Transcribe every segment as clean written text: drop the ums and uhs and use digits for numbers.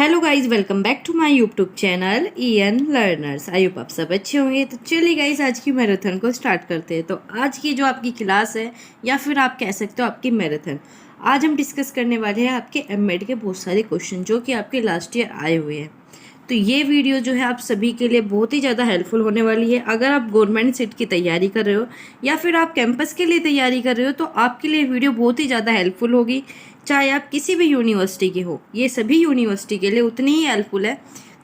Hello guys, welcome back to my YouTube channel EN learners. I hope आप सब अच्छे होंगे। तो चलिए गाइज, आज की मैराथन को स्टार्ट करते हैं। तो आज की जो आपकी क्लास है, या फिर आप कह सकते हो आपकी मैराथन, आज हम डिस्कस करने वाले हैं आपके एमएड के बहुत सारे क्वेश्चन जो कि आपके लास्ट ईयर आए हुए हैं। तो ये वीडियो जो है आप सभी के लिए बहुत ही ज़्यादा हेल्पफुल होने वाली है। अगर आप गवर्नमेंट सीट की तैयारी कर रहे हो या फिर आप कैंपस के लिए तैयारी कर रहे हो, तो आपके लिए वीडियो बहुत ही ज़्यादा हेल्पफुल होगी। चाहे आप किसी भी यूनिवर्सिटी के हो, ये सभी यूनिवर्सिटी के लिए उतनी ही हेल्पफुल है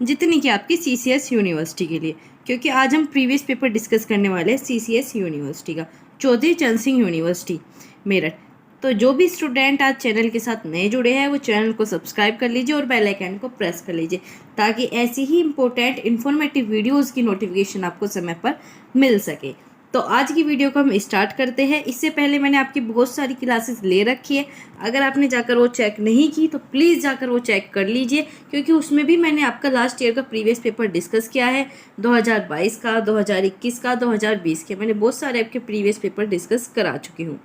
जितनी कि आपकी सीसीएस यूनिवर्सिटी के लिए। क्योंकि आज हम प्रीवियस पेपर डिस्कस करने वाले हैं सीसीएस यूनिवर्सिटी का, चौधरी चरण सिंह यूनिवर्सिटी मेरठ। तो जो भी स्टूडेंट आज चैनल के साथ नए जुड़े हैं, वो चैनल को सब्सक्राइब कर लीजिए और बेल आइकन को प्रेस कर लीजिए, ताकि ऐसी ही इंपॉर्टेंट इन्फॉर्मेटिव वीडियोस की नोटिफिकेशन आपको समय पर मिल सके। तो आज की वीडियो को हम स्टार्ट करते हैं। इससे पहले मैंने आपकी बहुत सारी क्लासेस ले रखी है। अगर आपने जाकर वो चेक नहीं की तो प्लीज़ जाकर वो चेक कर लीजिए, क्योंकि उसमें भी मैंने आपका लास्ट ईयर का प्रीवियस पेपर डिस्कस किया है। 2022 का, 2021 का, 2020 के, मैंने बहुत सारे आपके प्रीवियस पेपर डिस्कस करा चुकी हूँ।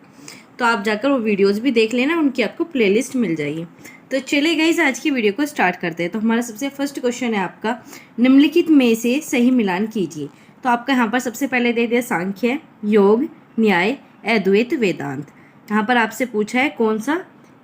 तो आप जाकर वो वीडियोस भी देख लेना, उनकी आपको प्लेलिस्ट मिल जाएगी। तो चलिए गाइस, आज की वीडियो को स्टार्ट करते हैं। तो हमारा सबसे फर्स्ट क्वेश्चन है आपका, निम्नलिखित में से सही मिलान कीजिए। तो आपका यहाँ पर सबसे पहले दे दिया सांख्य, योग, न्याय, अद्वैत, वेदांत। यहाँ पर आपसे पूछा है कौन सा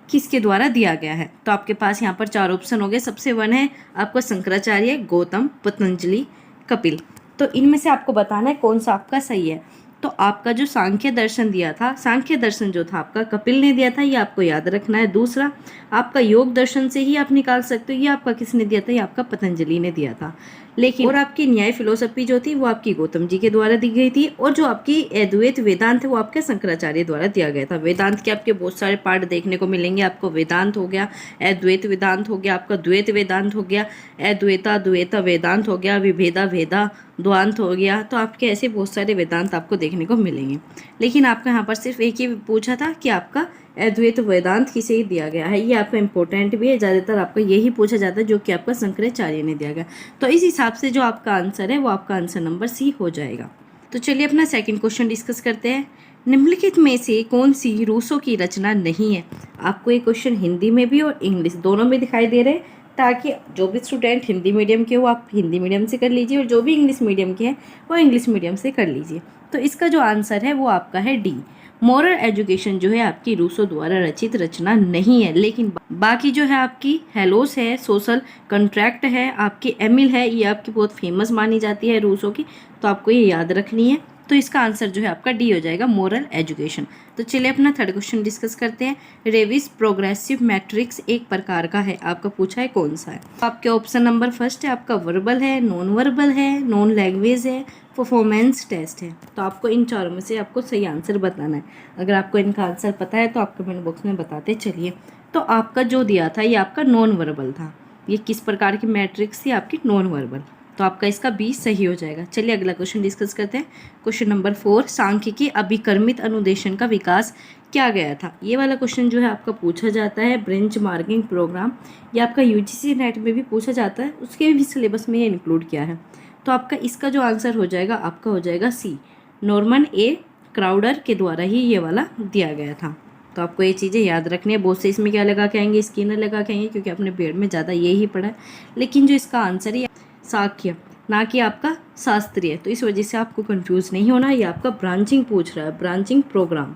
किसके द्वारा दिया गया है। तो आपके पास यहाँ पर 4 ऑप्शन हो गए। सबसे वन है आपका शंकराचार्य, गौतम, पतंजलि, कपिल। तो इनमें से आपको बताना है कौन सा आपका सही है। तो आपका जो सांख्य दर्शन दिया था, सांख्य दर्शन जो था आपका कपिल ने दिया था, ये आपको याद रखना है। दूसरा आपका योग दर्शन से ही आप निकाल सकते हो, ये आपका किसने दिया था, ये आपका पतंजलि ने दिया था। लेकिन और आपकी न्याय फिलोसफी जो थी वो आपकी गौतम जी के द्वारा दी गई थी, और जो आपकी अद्वैत वेदांत है वो आपके शंकराचार्य द्वारा दिया गया था। वेदांत के आपके बहुत सारे पार्ट देखने को मिलेंगे। आपको वेदांत हो गया, अद्वैत वेदांत हो गया, आपका द्वैत वेदांत हो गया, अद्वैता द्वैता वेदांत हो गया, विभेदा भेदा द्वांत हो गया। तो आपके ऐसे बहुत सारे वेदांत आपको देखने को मिलेंगे। लेकिन आपका यहाँ पर सिर्फ एक ही पूछा था कि आपका अद्वैत वेदांत किसे ही दिया गया है। ये आपका इंपॉर्टेंट भी है, ज़्यादातर आपका यही पूछा जाता है जो कि आपका शंकराचार्य ने दिया गया। तो इस हिसाब से जो आपका आंसर है वो आपका आंसर नंबर सी हो जाएगा। तो चलिए अपना सेकंड क्वेश्चन डिस्कस करते हैं। निम्नलिखित में से कौन सी रूसों की रचना नहीं है। आपको ये क्वेश्चन हिंदी में भी और इंग्लिश दोनों में दिखाई दे रहे हैं, ताकि जो भी स्टूडेंट हिंदी मीडियम के हो आप हिंदी मीडियम से कर लीजिए, और जो भी इंग्लिश मीडियम के हैं वो इंग्लिश मीडियम से कर लीजिए। तो इसका जो आंसर है वो आपका है डी, मॉरल एजुकेशन जो है आपकी रूसो द्वारा रचित रचना नहीं है। लेकिन बाकी जो है आपकी हेलोस है, सोशल कंट्रैक्ट है, आपकी एमिल है, ये आपकी बहुत फेमस मानी जाती है रूसो की। तो आपको ये याद रखनी है। तो इसका आंसर जो है आपका डी हो जाएगा, मॉरल एजुकेशन। तो चलिए अपना थर्ड क्वेश्चन डिस्कस करते हैं। रेविस प्रोग्रेसिव मैट्रिक्स एक प्रकार का है, आपका पूछा है कौन सा है। आपके ऑप्शन नंबर फर्स्ट है आपका वर्बल है, नॉन वर्बल है, नॉन लैंग्वेज है, परफॉर्मेंस टेस्ट है। तो आपको इन चारों में से आपको सही आंसर बताना है। अगर आपको इनका आंसर पता है तो आप कमेंट बॉक्स में बताते चलिए। तो आपका जो दिया था ये आपका नॉन वर्बल था। ये किस प्रकार की मैट्रिक्स थी, आपकी नॉन वर्बल। तो आपका इसका बी सही हो जाएगा। चलिए अगला क्वेश्चन डिस्कस करते हैं। क्वेश्चन नंबर 4, सांख्यिकी अभिकर्मित अनुदेशन का विकास क्या गया था। ये वाला क्वेश्चन जो है आपका पूछा जाता है बेंच मार्किंग प्रोग्राम, या आपका यूजीसी नेट में भी पूछा जाता है, उसके भी सिलेबस में ये इंक्लूड किया है। तो आपका इसका जो आंसर हो जाएगा आपका हो जाएगा सी, नॉर्मन ए क्राउडर के द्वारा ही ये वाला दिया गया था। तो आपको ये चीज़ें याद रखनी है। बहुत से इसमें क्या लगा के आएंगे, स्किनर लगा के आएंगे, क्योंकि आपने बीएड में ज़्यादा ये ही पढ़ा है। लेकिन जो इसका आंसर है सांख्य, ना कि आपका शास्त्रीय, तो इस वजह से आपको कंफ्यूज नहीं होना। ये आपका ब्रांचिंग पूछ रहा है, ब्रांचिंग प्रोग्राम,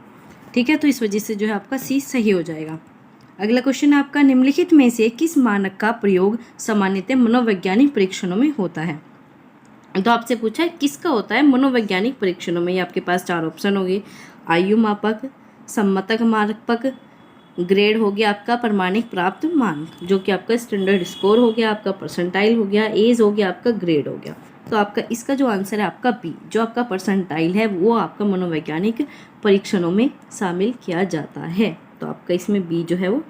ठीक है। तो इस वजह से जो है आपका सी सही हो जाएगा। अगला क्वेश्चन आपका, निम्नलिखित में से किस मानक का प्रयोग सामान्यतः मनोवैज्ञानिक परीक्षणों में होता है। तो आपसे पूछा है किसका होता है मनोवैज्ञानिक परीक्षणों में। ये आपके पास 4 ऑप्शन हो गए, आयु मापक, सम्मतक मापक, ग्रेड हो गया आपका प्रमाणिक प्राप्त मानक, जो कि आपका स्टैंडर्ड स्कोर हो गया, आपका परसेंटाइल हो गया, एज हो गया, आपका ग्रेड हो गया। तो आपका इसका जो आंसर है आपका बी, जो आपका परसेंटाइल है वो आपका मनोवैज्ञानिक परीक्षणों में शामिल किया जाता है। तो आपका इसमें बी जो है वो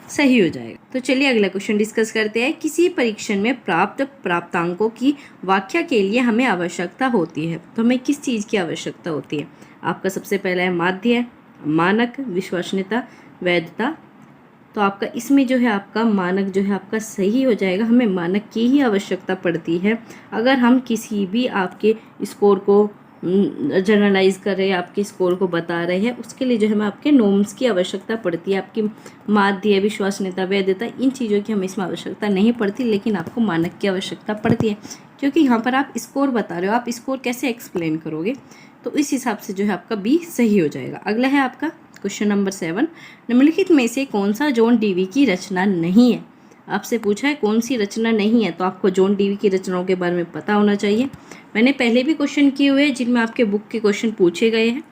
सही हो जाएगा। तो चलिए अगला क्वेश्चन डिस्कस करते हैं। किसी परीक्षण में प्राप्त प्राप्तांकों की व्याख्या के लिए हमें आवश्यकता होती है। तो हमें किस चीज़ की आवश्यकता होती है। आपका सबसे पहला है माध्य, मानक, विश्वसनीयता, वैधता। तो आपका इसमें जो है आपका मानक जो है आपका सही हो जाएगा। हमें मानक की ही आवश्यकता पड़ती है अगर हम किसी भी आपके स्कोर को जनरलाइज कर रहे हैं, आपके स्कोर को बता रहे हैं, उसके लिए जो है हमें आपके नॉर्म्स की आवश्यकता पड़ती है। आपकी माध्य, विश्वसनीयता, वैधता, इन चीज़ों की हमें इसमें आवश्यकता नहीं पड़ती, लेकिन आपको मानक की आवश्यकता पड़ती है, क्योंकि यहाँ पर आप स्कोर बता रहे हो। आप स्कोर कैसे एक्सप्लेन करोगे, तो इस हिसाब से जो है आपका बी सही हो जाएगा। अगला है आपका क्वेश्चन नंबर 7, निम्नलिखित में से कौन सा जॉन डीवी की रचना नहीं है। आपसे पूछा है कौन सी रचना नहीं है, तो आपको जॉन डीवी की रचनाओं के बारे में पता होना चाहिए। मैंने पहले भी क्वेश्चन किए हुए हैं जिनमें आपके बुक के क्वेश्चन पूछे गए हैं,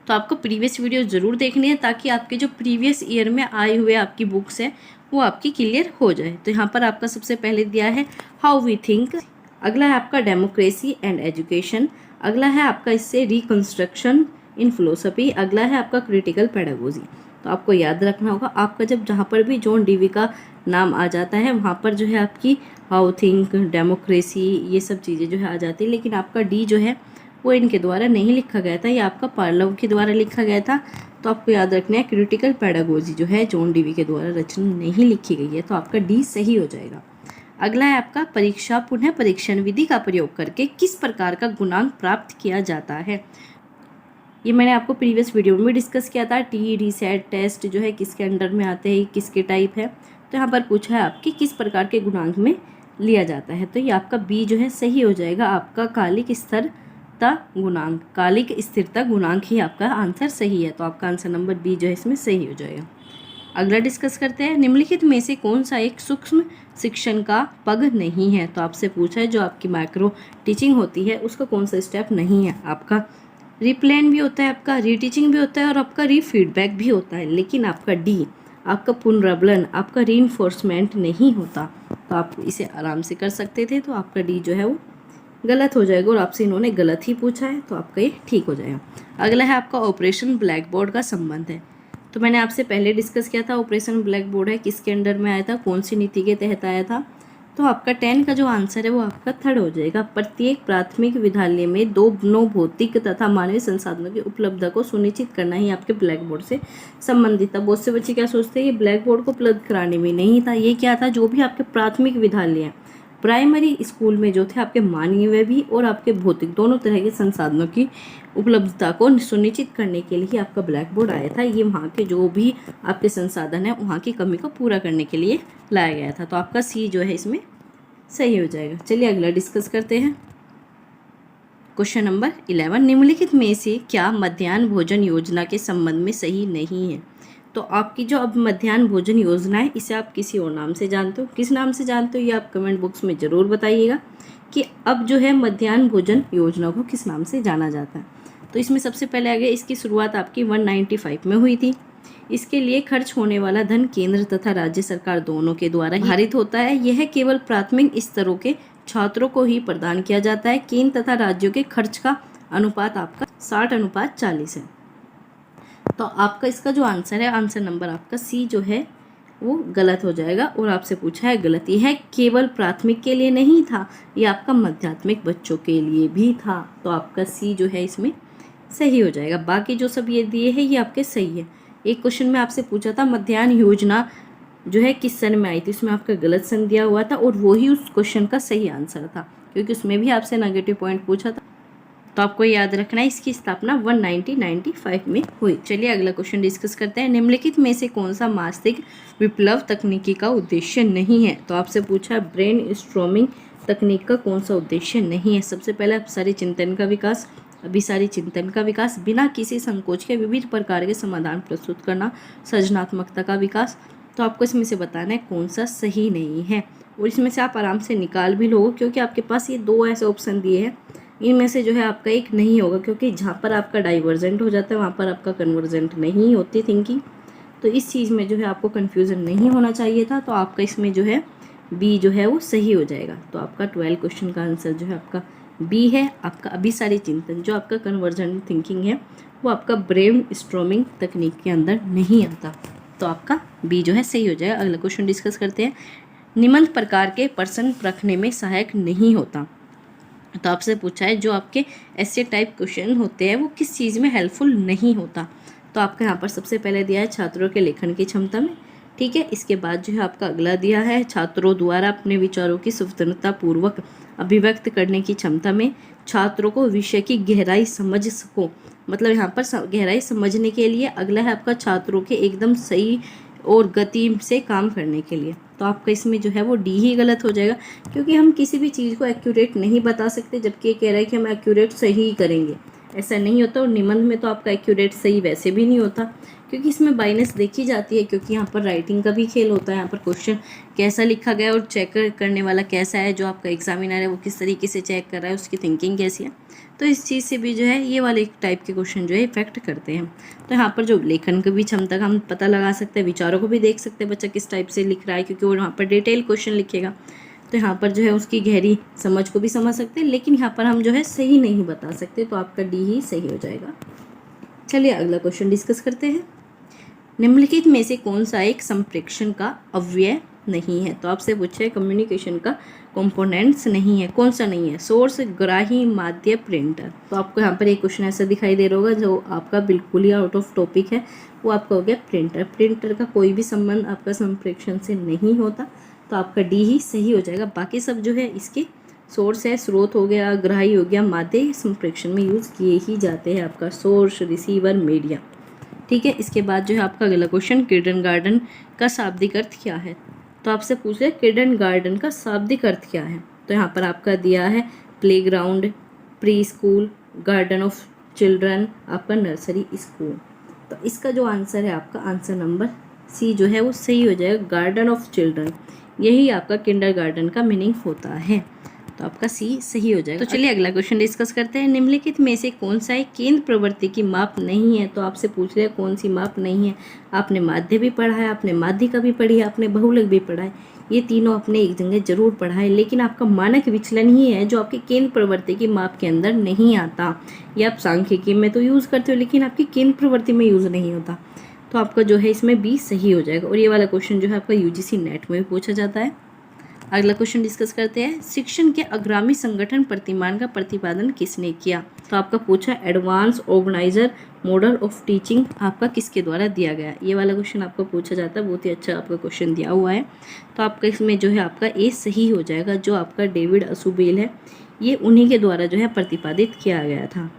तो आपको प्रीवियस वीडियो ज़रूर देखनी है, ताकि आपके जो प्रीवियस ईयर में आए हुए आपकी बुक्स है वो आपकी क्लियर हो जाए। तो यहाँ पर आपका सबसे पहले दिया है हाउ वी थिंक, अगला है आपका डेमोक्रेसी एंड एजुकेशन, अगला है आपका इससे रिकंस्ट्रक्शन इन फिलोसफी, अगला है आपका क्रिटिकल पेडागोजी। तो आपको याद रखना होगा, आपका जब जहाँ पर भी जॉन डीवी का नाम आ जाता है वहाँ पर जो है आपकी हाउ थिंक, डेमोक्रेसी, ये सब चीज़ें जो है आ जाती है, लेकिन आपका डी जो है वो इनके द्वारा नहीं लिखा गया था, ये आपका पार्लव के द्वारा लिखा गया था। तो आपको याद रखना है क्रिटिकल पेडागोजी जो है जॉन डीवी के द्वारा रचना नहीं लिखी गई है, तो आपका डी सही हो जाएगा। अगला है आपका परीक्षा पुनः परीक्षण विधि का प्रयोग करके किस प्रकार का गुणांक प्राप्त किया जाता है। ये मैंने आपको प्रीवियस वीडियो में भी डिस्कस किया था। टी रीसेट टेस्ट जो है किसके अंडर में आते हैं, किसके टाइप है, तो यहाँ पर पूछा है आपकी किस प्रकार के गुणांक में लिया जाता है, तो ये आपका बी जो है सही हो जाएगा। आपका कालिक स्थिरता गुणांक, कालिक स्थिरता गुणांक ही आपका आंसर सही है, तो आपका आंसर नंबर बी जो है इसमें सही हो जाएगा। अगला डिस्कस करते हैं, निम्नलिखित में से कौन सा एक सूक्ष्म शिक्षण का पग नहीं है। तो आपसे पूछा है जो आपकी माइक्रो टीचिंग होती है उसका कौन सा स्टेप नहीं है। आपका रिप्लेन भी होता है, आपका रीटीचिंग भी होता है और आपका रीफीडबैक भी होता है, लेकिन आपका डी, आपका पुनरावलन, आपका रीइंफोर्समेंट नहीं होता। तो आप इसे आराम से कर सकते थे, तो आपका डी जो है वो गलत हो जाएगा, और आपसे इन्होंने गलत ही पूछा है, तो आपका ये ठीक हो जाएगा। अगला है आपका ऑपरेशन ब्लैक बोर्ड का संबंध है। तो मैंने आपसे पहले डिस्कस किया था ऑपरेशन ब्लैक बोर्ड है किसके अंडर में आया था, कौन सी नीति के तहत आया था। तो आपका 10 का जो आंसर है वो आपका थर्ड हो जाएगा। प्रत्येक प्राथमिक विद्यालय में 2 भौतिक तथा मानवीय संसाधनों की उपलब्धता को सुनिश्चित करना ही आपके ब्लैक बोर्ड से संबंधित था। बहुत से बच्चे क्या सोचते हैं ये ब्लैक बोर्ड को उपलब्ध कराने में नहीं था, ये क्या था, जो भी आपके प्राथमिक विद्यालय हैं, प्राइमरी स्कूल में जो थे आपके मानवीय भी और आपके भौतिक दोनों तरह के संसाधनों की उपलब्धता को सुनिश्चित करने के लिए आपका ब्लैक बोर्ड आया था। ये वहाँ के जो भी आपके संसाधन है वहाँ की कमी को पूरा करने के लिए लाया गया था। तो आपका सी जो है इसमें सही हो जाएगा। चलिए अगला डिस्कस करते हैं। क्वेश्चन नंबर 11, निम्नलिखित में से क्या मध्याह्न भोजन योजना के संबंध में सही नहीं है। तो आपकी जो अब मध्याह्न भोजन योजना है इसे आप किसी और नाम से जानते हो, किस नाम से जानते हो ये आप कमेंट बॉक्स में ज़रूर बताइएगा कि अब जो है मध्याह्न भोजन योजना को किस नाम से जाना जाता है। तो इसमें सबसे पहले आगे इसकी शुरुआत आपकी 195 में हुई थी। इसके लिए खर्च होने वाला धन केंद्र तथा राज्य सरकार दोनों के द्वारा निर्धारित होता है। यह केवल प्राथमिक स्तरों के छात्रों को ही प्रदान किया जाता है। केंद्र तथा राज्यों के खर्च का अनुपात आपका 60:40 है। तो आपका इसका जो आंसर है, आंसर नंबर आपका सी जो है वो गलत हो जाएगा, और आपसे पूछा है गलत। यह केवल प्राथमिक के लिए नहीं था, ये आपका माध्यमिक बच्चों के लिए भी था। तो आपका सी जो है इसमें सही हो जाएगा। बाकी जो सब ये दिए हैं ये आपके सही है। एक क्वेश्चन में आपसे पूछा था मध्याह्न योजना जो है किस सन में आई थी, उसमें आपका गलत सन दिया हुआ था, और वही उस क्वेश्चन का सही आंसर था, क्योंकि उसमें भी आपसे नेगेटिव पॉइंट पूछा था। तो आपको याद रखना है इसकी स्थापना 1995 में हुई। चलिए अगला क्वेश्चन डिस्कस करते हैं। निम्नलिखित में से कौन सा मानसिक विप्लव तकनीकी का उद्देश्य नहीं है। तो आपसे पूछा है ब्रेन स्ट्रॉमिंग तकनीक का कौन सा उद्देश्य नहीं है। सबसे पहले अभिसारी चिंतन का विकास, अभिसारी चिंतन का विकास, बिना किसी संकोच के विविध प्रकार के समाधान प्रस्तुत करना, सृजनात्मकता का विकास। तो आपको इसमें से बताना है कौन सा सही नहीं है, और इसमें से आप आराम से निकाल भी लो, क्योंकि आपके पास ये 2 ऐसे ऑप्शन दिए हैं, इनमें से जो है आपका एक नहीं होगा, क्योंकि जहाँ पर आपका डाइवर्जेंट हो जाता है वहाँ पर आपका कन्वर्जेंट नहीं होती थिंकिंग। तो इस चीज़ में जो है आपको कन्फ्यूज़न नहीं होना चाहिए था। तो आपका इसमें जो है बी जो है वो सही हो जाएगा। तो आपका 12 क्वेश्चन का आंसर जो है आपका बी है। आपका अभिसारी चिंतन जो आपका कन्वर्जेंट थिंकिंग है वो आपका ब्रेन स्ट्रॉमिंग तकनीक के अंदर नहीं आता। तो आपका बी जो है सही हो जाएगा। अगला क्वेश्चन डिस्कस करते हैं। निम्न प्रकार के प्रश्न रखने में सहायक नहीं होता। तो आपसे पूछा है जो आपके ऐसे टाइप क्वेश्चन होते हैं वो किस चीज़ में हेल्पफुल नहीं होता। तो आपका यहाँ पर सबसे पहले दिया है छात्रों के लेखन की क्षमता में, ठीक है। इसके बाद जो है आपका अगला दिया है, छात्रों द्वारा अपने विचारों की स्वतंत्रता पूर्वक अभिव्यक्त करने की क्षमता में छात्रों को विषय की गहराई समझ सको, मतलब यहाँ पर गहराई समझने के लिए। अगला है आपका छात्रों के एकदम सही और गति से काम करने के लिए। तो आपका इसमें जो है वो डी ही गलत हो जाएगा, क्योंकि हम किसी भी चीज़ को एक्यूरेट नहीं बता सकते, जबकि ये कह रहा है कि हम एक्यूरेट सही करेंगे। ऐसा नहीं होता। और निबंध में तो आपका एक्यूरेट सही वैसे भी नहीं होता, क्योंकि इसमें बाइनेस देखी जाती है, क्योंकि यहाँ पर राइटिंग का भी खेल होता है। यहाँ पर क्वेश्चन कैसा लिखा गया और चेक करने वाला कैसा है, जो आपका एग्जामिनर है वो किस तरीके से चेक कर रहा है, उसकी थिंकिंग कैसी है। तो इस चीज़ से भी जो है ये वाले टाइप के क्वेश्चन जो है इफेक्ट करते हैं। तो यहाँ पर जो लेखन की भी क्षमता का हम पता लगा सकते हैं, विचारों को भी देख सकते हैं बच्चा किस टाइप से लिख रहा है, क्योंकि वो यहाँ पर डिटेल क्वेश्चन लिखेगा। तो यहाँ पर जो है उसकी गहरी समझ को भी समझ सकते हैं, लेकिन यहाँ पर हम जो है सही नहीं बता सकते। तो आपका डी ही सही हो जाएगा। चलिए अगला क्वेश्चन डिस्कस करते हैं। निम्नलिखित में से कौन सा एक संप्रेषण का अवयव नहीं है? तो आपसे पूछा है कम्युनिकेशन का कंपोनेंट्स नहीं है, कौन सा नहीं है? सोर्स, ग्राही, माध्य, प्रिंटर। तो आपको यहाँ पर एक क्वेश्चन ऐसा दिखाई दे रहा होगा जो आपका बिल्कुल ही आउट ऑफ टॉपिक है, वो आपका हो गया प्रिंटर। प्रिंटर का कोई भी संबंध आपका संप्रेषण से नहीं होता। तो आपका डी ही सही हो जाएगा। बाकी सब जो है इसके सोर्स है, स्रोत हो गया, ग्राही हो गया, माध्य संप्रेषण में यूज़ किए ही जाते हैं। आपका सोर्स, रिसीवर, मीडिया। ठीक है। इसके बाद जो है आपका अगला क्वेश्चन, किंडरगार्टन का शाब्दिक अर्थ क्या है? तो आपसे पूछ रहे किंडरगार्टन का शाब्दिक अर्थ क्या है? तो यहाँ पर आपका दिया है playground, pre school, garden of children, आपका नर्सरी स्कूल। तो इसका जो आंसर है आपका आंसर नंबर सी जो है वो सही हो जाएगा, गार्डन ऑफ चिल्ड्रन। यही आपका किंडरगार्टन का मीनिंग होता है। तो आपका सी सही हो जाएगा। तो चलिए अगला क्वेश्चन डिस्कस करते हैं। निम्नलिखित में से कौन सा एक केंद्र प्रवृत्ति की माप नहीं है? तो आपसे पूछ रहे हैं कौन सी माप नहीं है। आपने माध्य भी पढ़ा है, आपने माध्यिका भी पढ़ी है, आपने बहुलक भी पढ़ा है, ये तीनों अपने एक जगह जरूर पढ़ा है, लेकिन आपका मानक विचलन ही है जो आपके केंद्र प्रवृत्ति की माप के अंदर नहीं आता। ये आप सांख्यिकी में तो यूज़ करते हो, लेकिन आपकी केंद्र प्रवृत्ति में यूज़ नहीं होता। तो आपका जो है इसमें बी सही हो जाएगा। और ये वाला क्वेश्चन जो है आपका यूजीसी नेट में भी पूछा जाता है। अगला क्वेश्चन डिस्कस करते हैं। शिक्षण के अग्रामी संगठन प्रतिमान का प्रतिपादन किसने किया? तो आपका पूछा advance organiser model of teaching आपका किसके द्वारा दिया गया? ये वाला क्वेश्चन आपको पूछा जाता है, बहुत ही अच्छा आपका क्वेश्चन दिया हुआ है। तो आपका इसमें जो है आपका ए सही हो जाएगा। जो आपका डेविड असुबेल है, ये उन्हीं के द्वारा जो है प्रतिपादित किया गया था।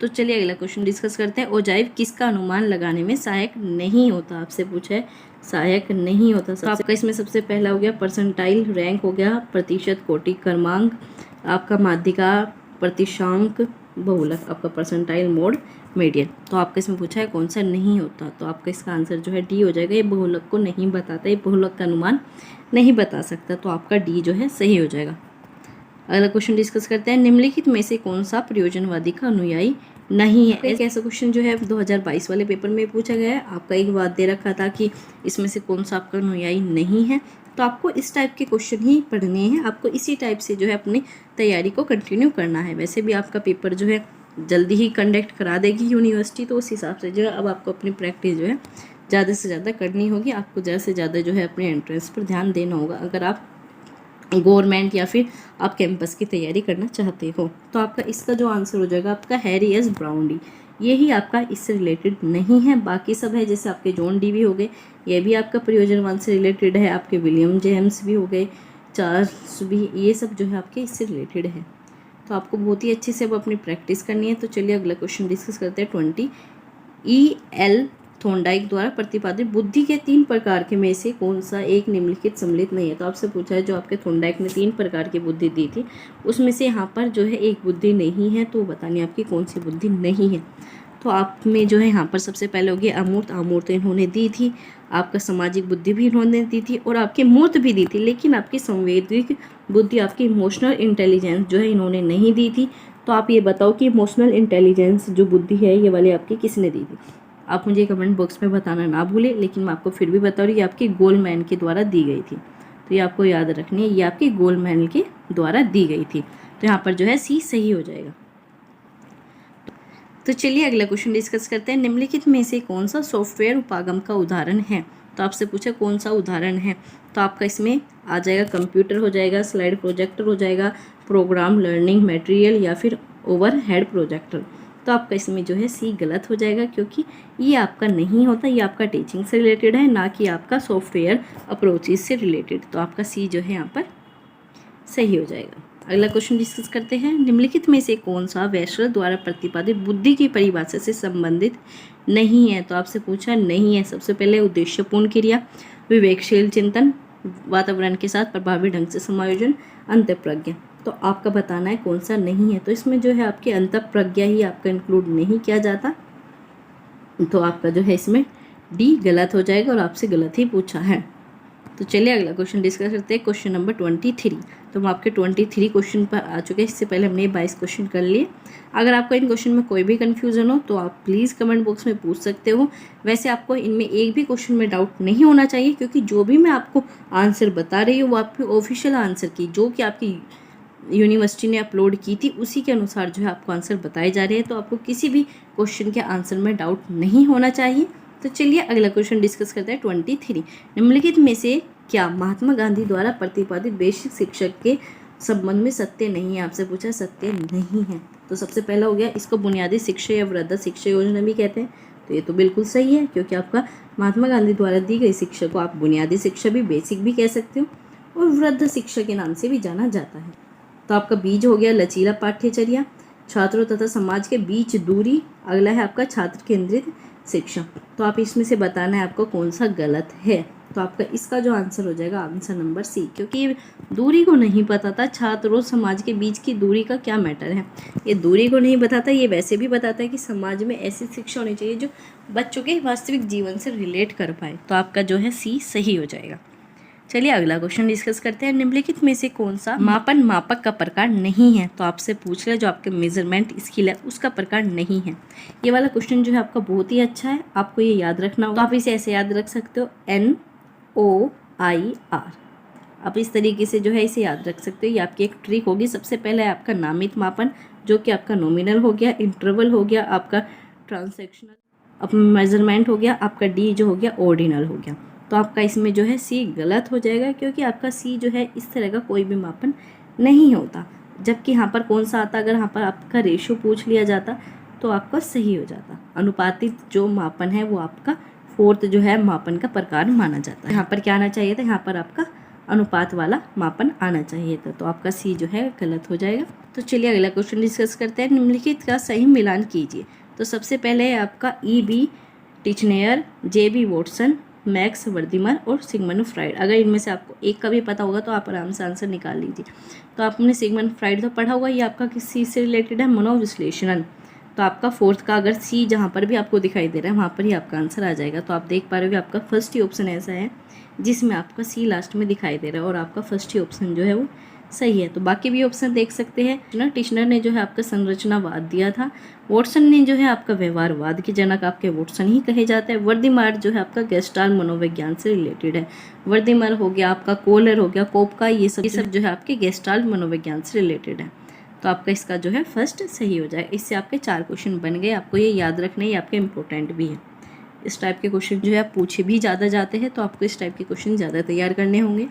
तो चलिए अगला क्वेश्चन डिस्कस करते हैं। ओजाइव किसका अनुमान लगाने में सहायक नहीं होता? आपसे पूछा है सहायक नहीं होता। तो आपका इसमें सबसे पहला हो गया परसेंटाइल, रैंक हो गया, प्रतिशत, कोटि, क्रमांक, आपका माध्यिका, प्रतिशांक, बहुलक, आपका परसेंटाइल, मोड, मीडियन। तो आपका इसमें पूछा है कौन सा नहीं होता? तो आपका इसका आंसर जो है डी हो जाएगा। ये बहुलक को नहीं बताता, ये बहुलक का अनुमान नहीं बता सकता। तो आपका डी जो है सही हो जाएगा। अगला क्वेश्चन डिस्कस करते हैं। निम्नलिखित में से कौन सा प्रयोजनवादी का अनुयायी नहीं है? एक ऐसा क्वेश्चन जो है 2022 वाले पेपर में पूछा गया है। आपका एक बात दे रखा था कि इसमें से कौन सा आपका अनुयायी नहीं है। तो आपको इस टाइप के क्वेश्चन ही पढ़ने हैं। आपको इसी टाइप से जो है अपनी तैयारी को कंटिन्यू करना है। वैसे भी आपका पेपर जो है जल्दी ही कंडक्ट करा देगी यूनिवर्सिटी, तो उस हिसाब से जो है अब आपको अपनी प्रैक्टिस जो है ज़्यादा से ज़्यादा करनी होगी। आपको ज़्यादा से ज़्यादा जो है अपने एंट्रेंस पर ध्यान देना होगा, अगर आप गवर्नमेंट या फिर आप कैंपस की तैयारी करना चाहते हो। तो आपका इसका जो आंसर हो जाएगा आपका हैरी एस ब्राउनली। यही आपका इससे रिलेटेड नहीं है। बाकी सब है, जैसे आपके जॉन डी भी हो गए, ये भी आपका प्रयोजनवाद से रिलेटेड है। आपके विलियम जेम्स भी हो गए, चार्ल्स भी, ये सब जो है आपके इससे रिलेटेड है। तो आपको बहुत ही अच्छे से अब अपनी प्रैक्टिस करनी है। तो चलिए अगला क्वेश्चन डिस्कस करते हैं। 20 E.L. थॉर्नडाइक द्वारा प्रतिपादित बुद्धि के 3 प्रकार के में से कौन सा एक निम्नलिखित सम्मिलित नहीं है? तो आपसे पूछा है जो आपके थॉर्नडाइक ने 3 प्रकार की बुद्धि दी थी, उसमें से यहाँ पर जो है एक बुद्धि नहीं है। तो बतानी आपकी कौन सी बुद्धि नहीं है। तो आप में जो है यहाँ पर सबसे पहले होगी अमूर्त। अमूर्त इन्होंने दी थी। आपका सामाजिक बुद्धि भी इन्होंने दी थी और आपकी मूर्त भी दी थी, लेकिन आपकी संवेदिक बुद्धि, आपकी इमोशनल इंटेलिजेंस जो है इन्होंने नहीं दी थी। तो आप ये बताओ कि इमोशनल इंटेलिजेंस जो बुद्धि है ये वाली आपकी किसने दी थी? आप मुझे कमेंट बॉक्स में बताना ना भूलें, लेकिन मैं आपको फिर भी बता रही हूँ, ये आपकी गोल्डमैन के द्वारा दी गई थी। तो ये आपको याद रखनी है, ये आपकी गोल्डमैन के द्वारा दी गई थी। तो यहाँ पर जो है सी सही हो जाएगा। तो चलिए अगला क्वेश्चन डिस्कस करते हैं। निम्नलिखित में से कौन सा सॉफ्टवेयर उपागम का उदाहरण है? तो आपसे पूछा कौन सा उदाहरण है, तो आपका इसमें आ जाएगा कंप्यूटर हो जाएगा, स्लाइड प्रोजेक्टर हो जाएगा, प्रोग्राम लर्निंग मटेरियल या फिर ओवरहेड प्रोजेक्टर। तो आपका इसमें जो है सी गलत हो जाएगा, क्योंकि ये आपका नहीं होता, ये आपका टीचिंग से रिलेटेड है, ना कि आपका सॉफ्टवेयर अप्रोचेज से रिलेटेड। तो आपका सी जो है यहाँ पर सही हो जाएगा। अगला क्वेश्चन डिस्कस करते हैं। निम्नलिखित में से कौन सा वेशर द्वारा प्रतिपादित बुद्धि की परिभाषा से संबंधित नहीं है? तो आपसे पूछा नहीं है। सबसे पहले उद्देश्यपूर्ण क्रिया, विवेकशील चिंतन, वातावरण के साथ प्रभावी ढंग से समायोजन, अंतःप्रज्ञा। तो आपका बताना है कौन सा नहीं है। तो इसमें जो है आपकी अंतःप्रज्ञा ही आपका इंक्लूड नहीं किया जाता, तो आपका जो है इसमें डी गलत हो जाएगा और आपसे गलत ही पूछा है। तो चलिए अगला क्वेश्चन डिस्कस करते हैं। Question number 23। तो हम आपके 23 क्वेश्चन पर आ चुके हैं। इससे पहले हमने 22 क्वेश्चन कर लिए। अगर आपको इन क्वेश्चन में कोई भी कन्फ्यूजन हो तो आप प्लीज़ कमेंट बॉक्स में पूछ सकते हो। वैसे आपको इनमें एक भी क्वेश्चन में डाउट नहीं होना चाहिए, क्योंकि जो भी मैं आपको आंसर बता रही हूँ वो आपके ऑफिशियल आंसर की, जो कि आपकी यूनिवर्सिटी ने अपलोड की थी, उसी के अनुसार जो है आपको आंसर बताए जा रहे हैं। तो आपको किसी भी क्वेश्चन के आंसर में डाउट नहीं होना चाहिए। तो चलिए अगला क्वेश्चन डिस्कस करते हैं 23। निम्नलिखित में से क्या महात्मा गांधी द्वारा प्रतिपादित बेसिक शिक्षा के संबंध में सत्य नहीं है? आपसे पूछा सत्य नहीं है। तो सबसे पहला हो गया, इसको बुनियादी शिक्षा या वृद्ध शिक्षा योजना भी कहते हैं। तो ये तो बिल्कुल सही है, क्योंकि आपका महात्मा गांधी द्वारा दी गई शिक्षा को आप बुनियादी शिक्षा भी, बेसिक भी कह सकते हो, और वृद्ध शिक्षा के नाम से भी जाना जाता है। तो आपका बीज हो गया लचीला पाठ्यचर्या, छात्रों तथा समाज के बीच दूरी। अगला है आपका छात्र केंद्रित शिक्षा। तो आप इसमें से बताना है आपको कौन सा गलत है। तो आपका इसका जो आंसर हो जाएगा आंसर नंबर सी, क्योंकि ये दूरी को नहीं बताता। छात्र और समाज के बीच की दूरी का क्या मैटर है, ये दूरी को नहीं बताता। ये वैसे भी बताता है कि समाज में ऐसी शिक्षा होनी चाहिए जो बच्चों के वास्तविक जीवन से रिलेट कर पाए। तो आपका जो है सी सही हो जाएगा। चलिए अगला क्वेश्चन डिस्कस करते हैं। निम्नलिखित में से कौन सा मापन मापक का प्रकार नहीं है? तो आपसे पूछ रहे जो आपके मेजरमेंट स्किल है उसका प्रकार नहीं है। ये वाला क्वेश्चन जो है आपका बहुत ही अच्छा है, आपको ये याद रखना होगा। तो आप इसे ऐसे याद रख सकते हो, NOIR। आप इस तरीके से जो है इसे याद रख सकते हो। ये आपकी एक ट्रिक होगी। सबसे पहले आपका नामित मापन, जो कि आपका नॉमिनल हो गया, इंटरवल हो गया, आपका ट्रांसैक्शनल अब मेजरमेंट हो गया, आपका डी जो हो गया ऑर्डिनल हो गया। तो आपका इसमें जो है सी गलत हो जाएगा, क्योंकि आपका सी जो है इस तरह का कोई भी मापन नहीं होता। जबकि यहाँ पर कौन सा आता, अगर यहाँ पर आपका रेशियो पूछ लिया जाता तो आपका सही हो जाता। अनुपातिक जो मापन है वो आपका फोर्थ जो है मापन का प्रकार माना जाता है। यहाँ पर क्या आना चाहिए था, यहाँ पर आपका अनुपात वाला मापन आना चाहिए था। तो आपका सी जो है गलत हो जाएगा। तो चलिए अगला क्वेश्चन डिस्कस करते हैं। निम्नलिखित का सही मिलान कीजिए। तो सबसे पहले है आपका EB टिचनेयर, JB वॉटसन, मैक्स वर्दिमर और सिगमंड फ्राइड। अगर इनमें से आपको एक का भी पता होगा तो आप आराम से आंसर निकाल लीजिए। तो आपने सिगमंड फ्राइड तो पढ़ा होगा, ये आपका किस चीज़ से रिलेटेड है, मनोविश्लेषण। तो आपका फोर्थ का अगर सी जहाँ पर भी आपको दिखाई दे रहा है वहाँ पर ही आपका आंसर आ जाएगा। तो आप देख पा रहे हो कि आपका फर्स्ट ही ऑप्शन ऐसा है जिसमें आपका सी लास्ट में दिखाई दे रहा है, और आपका फर्स्ट ही ऑप्शन जो है वो सही है। तो बाकी भी ऑप्शन देख सकते हैं। टिचनर ने जो है आपका संरचनावाद दिया था, वॉटसन ने जो है आपका व्यवहारवाद के जनक आपके वॉटसन ही कहे जाते हैं, वर्दिमार जो है आपका गेस्टाल्ट मनोविज्ञान से रिलेटेड है। वर्दिमर हो गया आपका, कोलर हो गया, कोपका, ये सब जो है आपके गेस्टाल्ट मनोविज्ञान से रिलेटेड है। तो आपका इसका जो है फर्स्ट सही हो जाए। इससे आपके 4 क्वेश्चन बन गए। आपको ये याद रखना है, आपके इंपॉर्टेंट भी है। इस टाइप के क्वेश्चन जो है आप पूछे भी ज़्यादा जाते हैं, तो आपको इस टाइप के क्वेश्चन ज़्यादा तैयार करने होंगे।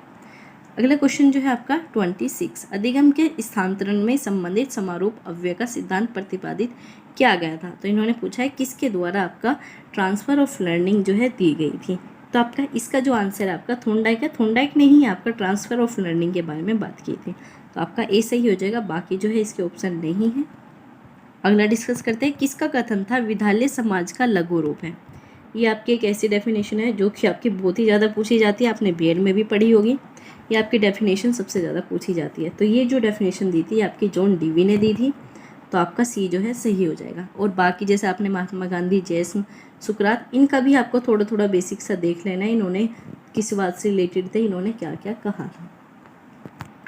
अगला क्वेश्चन जो है आपका 26। अधिगम के स्थानांतरण में संबंधित समारोप अव्यय का सिद्धांत प्रतिपादित किया गया था। तो इन्होंने पूछा है किसके द्वारा आपका ट्रांसफर ऑफ लर्निंग जो है दी गई थी। तो आपका इसका जो आंसर है आपका थॉर्नडाइक है। थॉर्नडाइक ने ही आपका ट्रांसफर ऑफ लर्निंग के बारे में बात की थी। तो आपका ए सही हो जाएगा, बाकी जो है इसके ऑप्शन नहीं है। अगला डिस्कस करते हैं, किसका कथन था विद्यालय समाज का लघु रूप है। ये आपकी एक ऐसी डेफिनेशन है जो कि आपकी बहुत ही ज़्यादा पूछी जाती है, आपने बीएड में भी पढ़ी होगी। ये आपकी डेफिनेशन सबसे ज़्यादा पूछी जाती है। तो ये जो डेफिनेशन दी थी आपकी जॉन डीवी ने दी थी। तो आपका सी जो है सही हो जाएगा। और बाकी जैसे आपने महात्मा गांधी, जैसे सुकरात, इनका भी आपको थोड़ा थोड़ा बेसिक सा देख लेना है, इन्होंने किस बात से रिलेटेड थे, इन्होंने क्या क्या कहा था।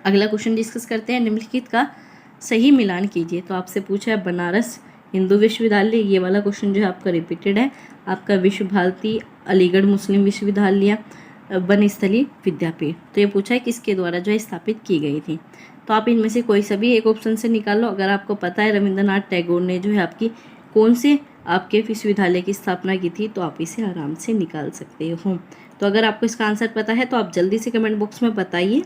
अगला क्वेश्चन डिस्कस करते हैं, निम्नलिखित का सही मिलान कीजिए। तो आपसे पूछा है बनारस हिंदू विश्वविद्यालय, ये वाला क्वेश्चन जो है आपका रिपीटेड है। आपका विश्व भारती, अलीगढ़ मुस्लिम विश्वविद्यालय, बनस्थली विद्यापीठ। तो ये पूछा है किसके द्वारा जो है स्थापित की गई थी। तो आप इनमें से कोई सभी एक ऑप्शन से निकाल लो। अगर आपको पता है रविंद्रनाथ टैगोर ने जो है आपकी कौन से आपके विश्वविद्यालय की स्थापना की थी, तो आप इसे आराम से निकाल सकते हो। तो अगर आपको इसका आंसर पता है तो आप जल्दी से कमेंट बॉक्स में बताइए।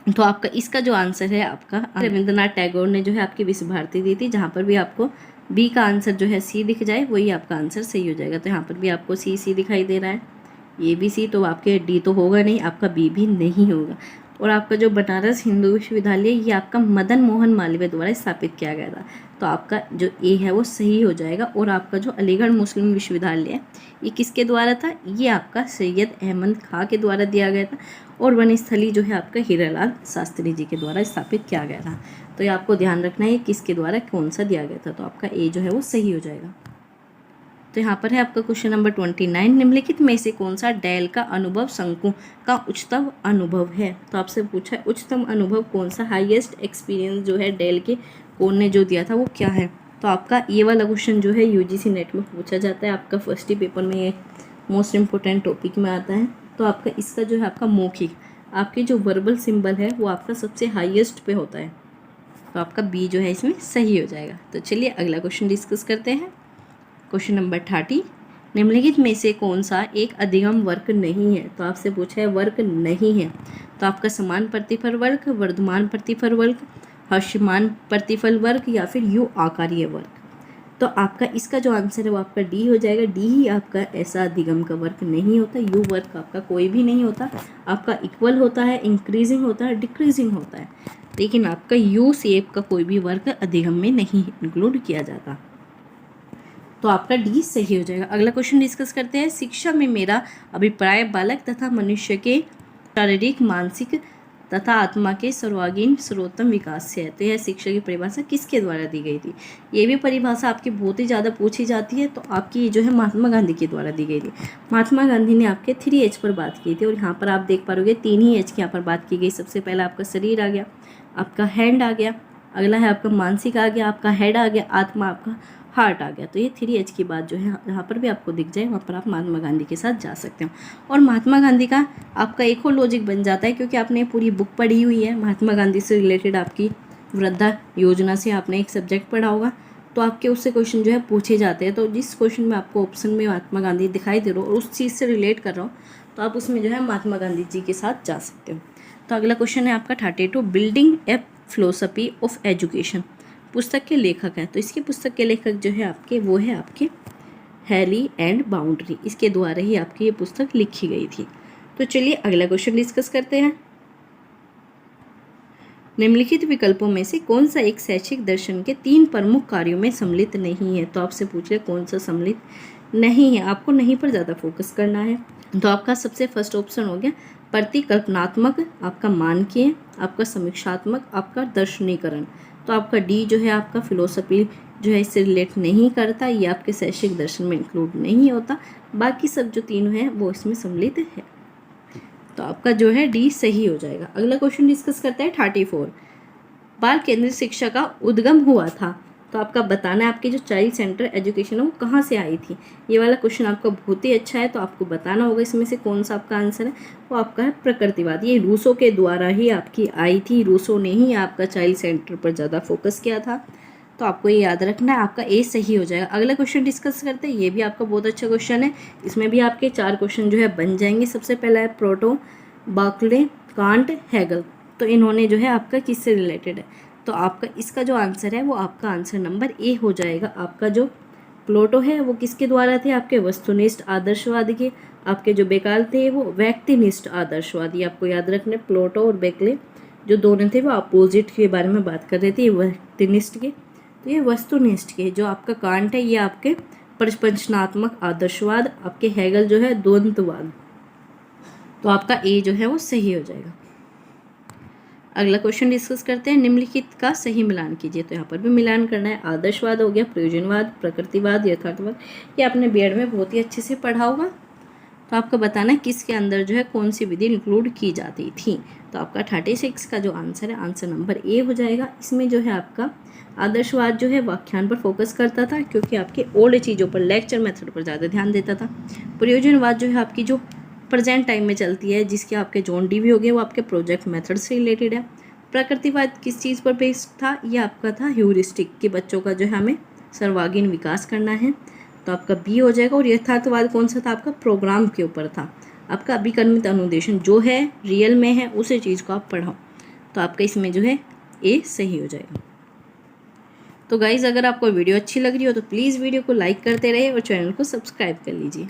तो आपका इसका जो आंसर है आपका रविंद्रनाथ टैगोर ने जो है आपकी विश्व भारती दी थी, जहाँ पर भी आपको बी का आंसर जो है सी दिख जाए वही आपका आंसर सही हो जाएगा। तो यहाँ पर भी आपको सी दिखाई दे रहा है, ये भी सी, तो आपके डी तो होगा नहीं, आपका बी भी नहीं होगा। और आपका जो बनारस हिंदू विश्वविद्यालय ये आपका मदन मोहन मालवीय द्वारा स्थापित किया गया था, तो आपका जो ए है वो सही हो जाएगा। और आपका जो अलीगढ़ मुस्लिम विश्वविद्यालय है ये किसके द्वारा था, ये आपका सैयद अहमद खां के द्वारा दिया गया था। और वनस्थली जो है आपका हीरालाल शास्त्री जी के द्वारा स्थापित किया गया था। तो ये आपको ध्यान रखना है किसके द्वारा कौन सा दिया गया था, तो आपका ए जो है वो सही हो जाएगा। तो यहाँ पर है आपका क्वेश्चन नंबर 29, निम्नलिखित में से कौन सा डेल का अनुभव शंकु का उच्चतम अनुभव है। तो आपसे पूछा है उच्चतम अनुभव कौन सा, हाईएस्ट एक्सपीरियंस जो है डेल के कौन ने जो दिया था वो क्या है। तो आपका ये वाला क्वेश्चन जो है यूजीसी नेट में पूछा जाता है, आपका फर्स्ट ही पेपर में ये मोस्ट इम्पोर्टेंट टॉपिक में आता है। तो आपका इसका जो है आपका मौखिक, आपकी जो वर्बल सिंबल है वो आपका सबसे हाईएस्ट पे होता है, तो आपका बी जो है इसमें सही हो जाएगा। तो चलिए अगला क्वेश्चन डिस्कस करते हैं। क्वेश्चन नंबर 30, निम्नलिखित में से कौन सा एक अधिगम वर्ग नहीं है। तो आपसे पूछा है वर्ग नहीं है, तो आपका समान प्रतिफल वर्ग, वर्धमान प्रतिफल वर्ग, हर्षमान प्रतिफल वर्ग या फिर यू आकारीय वर्ग। तो आपका इसका जो आंसर है वो आपका डी हो जाएगा। डी ही आपका ऐसा अधिगम का वर्ग नहीं होता, यू वर्ग आपका कोई भी नहीं होता। आपका इक्वल होता है, इंक्रीजिंग होता है, डिक्रीजिंग होता है, लेकिन आपका यू शेप का कोई भी वर्ग अधिगम में नहीं इंक्लूड किया जाता। तो आपका डी सही हो जाएगा। अगला क्वेश्चन डिस्कस करते हैं। शिक्षा में मेरा अभिप्राय बालक तथा मनुष्य के शारीरिक, मानसिक तथा आत्मा के सर्वांगीण सर्वोत्तम विकास से है। तो यह शिक्षा की परिभाषा किसके द्वारा दी गई थी। ये भी परिभाषा आपकी बहुत ही ज़्यादा पूछी जाती है, तो आपकी जो है महात्मा गांधी के द्वारा दी गई थी। महात्मा गांधी ने आपके 3H पर बात की थी, और यहाँ पर आप देख पाओगे 3 ही H की यहाँ पर बात की गई। सबसे पहला आपका शरीर आ गया, आपका हैंड आ गया, अगला है आपका मानसिक आ गया, आपका हेड आ गया, आत्मा आपका हार्ट आ गया। तो ये 3H की बात जो है जहाँ पर भी आपको दिख जाए वहाँ पर आप महात्मा गांधी के साथ जा सकते हो। और महात्मा गांधी का आपका एक और लॉजिक बन जाता है, क्योंकि आपने पूरी बुक पढ़ी हुई है महात्मा गांधी से रिलेटेड, आपकी वृद्धा योजना से आपने एक सब्जेक्ट पढ़ा होगा, तो आपके उससे क्वेश्चन जो है पूछे जाते हैं। तो जिस क्वेश्चन में आपको ऑप्शन में महात्मा गांधी दिखाई दे रहा हो और उस चीज़ से रिलेट कर रहा हो, तो आप उसमें जो है महात्मा गांधी जी के साथ जा सकते हो। तो अगला क्वेश्चन है आपका 32, building a philosophy of education पुस्तक के लेखक हैं। तो इसकी पुस्तक के लेखक जो है आपके वो है आपके हैली एंड बाउंड्री, इसके द्वारा ही आपकी ये पुस्तक लिखी गई थी। तो चलिए अगला क्वेश्चन डिस्कस करते हैं। निम्नलिखित विकल्पों में से कौन सा एक शैक्षिक दर्शन के 3 प्रमुख कार्यों में सम्मिलित नहीं है। तो आपसे पूछ रहे कौन सा सम्मिलित नहीं है, आपको नहीं पर ज़्यादा फोकस करना है। तो आपका सबसे फर्स्ट ऑप्शन हो गया प्रतिकल्पनात्मक, आपका मानकीय, आपका समीक्षात्मक, आपका दर्शनीकरण। तो आपका डी जो है आपका फिलोसफी जो है इससे रिलेट नहीं करता, ये आपके शैक्षिक दर्शन में इंक्लूड नहीं होता। बाकी सब जो तीनों हैं वो इसमें सम्मिलित है, तो आपका जो है डी सही हो जाएगा। अगला क्वेश्चन डिस्कस करते हैं 34, बाल केंद्रित शिक्षा का उद्गम हुआ था। तो आपका बताना है आपकी जो चाइल्ड सेंटर एजुकेशन है वो कहाँ से आई थी। ये वाला क्वेश्चन आपका बहुत ही अच्छा है, तो आपको बताना होगा इसमें से कौन सा आपका आंसर है। वो आपका है प्रकृतिवाद, ये रूसो के द्वारा ही आपकी आई थी। रूसो ने ही आपका चाइल्ड सेंटर पर ज़्यादा फोकस किया था, तो आपको ये याद रखना है, आपका ए सही हो जाएगा। अगला क्वेश्चन डिस्कस करते हैं, ये भी आपका बहुत अच्छा क्वेश्चन है, इसमें भी आपके 4 क्वेश्चन जो है बन जाएंगे। सबसे पहला है प्लेटो, बर्कले, कांट, हेगल। तो इन्होंने जो है आपका किससे रिलेटेड है, तो आपका इसका जो आंसर है वो आपका आंसर नंबर ए हो जाएगा। आपका जो प्लेटो है वो किसके द्वारा थे, आपके वस्तुनिष्ठ आदर्शवादी के। आपके जो बेकाल थे वो व्यक्तिनिष्ठ आदर्शवादी। आपको याद रखना प्लेटो और बेकले जो दोनों थे वो अपोजिट के बारे में बात कर रहे थे, व्यक्तिनिष्ठ के, तो ये वस्तुनिष्ठ के। जो आपका कांट है ये आपके प्रपंचनात्मक आदर्शवाद, आपके हेगल जो है द्वंद्ववाद। तो आपका ए जो है वो सही हो जाएगा। अगला क्वेश्चन डिस्कस करते हैं, निम्नलिखित का सही मिलान कीजिए। तो यहाँ पर भी मिलान करना है, आदर्शवाद हो गया, प्रयोजनवाद, प्रकृतिवाद, यथार्थवाद, ये आपने बीएड में बहुत ही अच्छे से पढ़ा होगा। तो आपको बताना है किसके अंदर जो है कौन सी विधि इंक्लूड की जाती थी। तो आपका 36 का जो आंसर है आंसर नंबर ए हो जाएगा। इसमें जो है आपका आदर्शवाद जो है व्याख्यान पर फोकस करता था, क्योंकि आपके ओल्ड चीज़ों पर, लेक्चर मेथड पर ज़्यादा ध्यान देता था। प्रयोजनवाद जो है आपकी जो प्रेजेंट टाइम में चलती है, जिसके आपके जॉन डी भी हो गए, वो आपके प्रोजेक्ट मेथड से रिलेटेड है। प्रकृतिवाद किस चीज़ पर बेस्ड था, ये आपका था ह्यूरिस्टिक, कि बच्चों का जो है हमें सर्वांगीण विकास करना है, तो आपका बी हो जाएगा। और यथार्थवाद कौन सा था, आपका प्रोग्राम के ऊपर था, आपका अभिकर्मित अनुदेशन जो है रियल में है उसी चीज़ को आप पढ़ाओ, तो आपका इसमें जो है ए सही हो जाएगा। तो गाइज़ अगर आपको वीडियो अच्छी लग रही हो तो प्लीज़ वीडियो को लाइक करते रहे और चैनल को सब्सक्राइब कर लीजिए।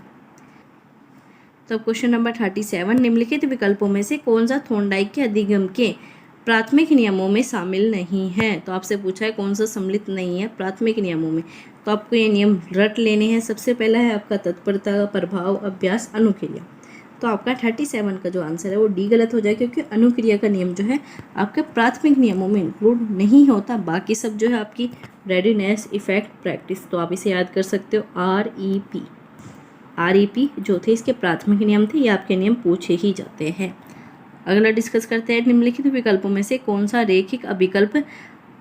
तो क्वेश्चन नंबर 37, निम्नलिखित विकल्पों में से कौन सा थॉर्नडाइक के अधिगम के प्राथमिक नियमों में शामिल नहीं है। तो आपसे पूछा है कौन सा सम्मिलित नहीं है प्राथमिक नियमों में। तो आपको ये नियम रट लेने हैं। सबसे पहला है आपका तत्परता, प्रभाव, अभ्यास, अनुक्रिया। तो आपका 37 का जो आंसर है वो डी गलत हो जाएगा, क्योंकि अनुक्रिया का नियम जो है आपके प्राथमिक नियमों में इंक्लूड नहीं होता। बाकी सब जो है आपकी रेडीनेस, इफेक्ट, प्रैक्टिस। तो आप इसे याद कर सकते हो REP जो थे इसके प्राथमिक नियम थे, ये आपके नियम पूछे ही जाते हैं। अगला डिस्कस करते हैं, निम्नलिखित विकल्पों में से कौन सा रैखिक अभिकल्प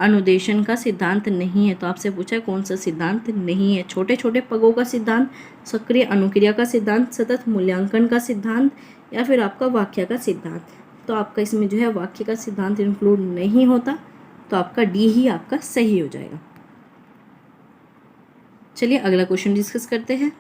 अनुदेशन का सिद्धांत नहीं है। तो आपसे पूछा है कौन सा सिद्धांत नहीं है। छोटे छोटे पगों का सिद्धांत, सक्रिय अनुक्रिया का सिद्धांत, सतत मूल्यांकन का सिद्धांत, या फिर आपका वाक्य का सिद्धांत। तो आपका इसमें जो है वाक्य का सिद्धांत इंक्लूड नहीं होता, तो आपका डी ही आपका सही हो जाएगा। चलिए अगला क्वेश्चन डिस्कस करते हैं,